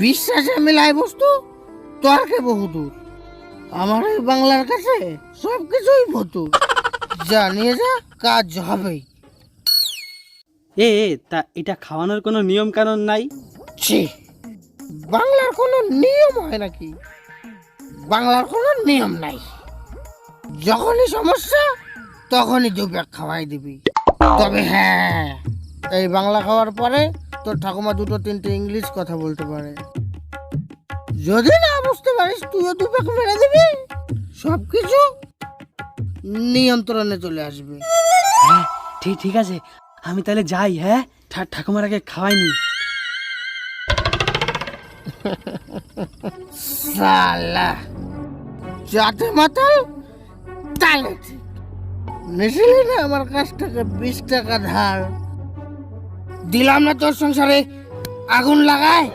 বিশ্বাসে মিলাই বস্তু তর্কে বহুদূর। আমার এই বাংলার কাছে সবকিছুই ভতুর। যা নিয়ে যা, কাজ হবেই। তা এটা খাওয়ানোর কোনো নিয়ম কানুন নাই? ছি, বাংলার কোনো নিয়ম হয় নাকি? বাংলার কোনো নিয়ম নাই। যখনই সমস্যা তখনই দু প্যাক খাওয়াই দিবি। তবে হ্যাঁ, এই বাংলা খাওয়ার পরে তোর ঠাকুমা দুটো তিনটে ইংলিশ কথা বলতে পারে। যদি না বুঝতে পারিস তুইও দু প্যাক মেরে দিবি, সবকিছু নিয়ন্ত্রণে চলে আসবে। হ্যাঁ, ঠিক আছে, আমি তাহলে যাই। হ্যাঁ, ঠাকুমার আগে খাওয়াইনি। সালা, যাতে মাতাল তালে ঠিক। নিয়েছিলি না আমার কাছ থেকে 20 টাকা ধার, দিলাম না তোর সংসারে আগুন লাগায়।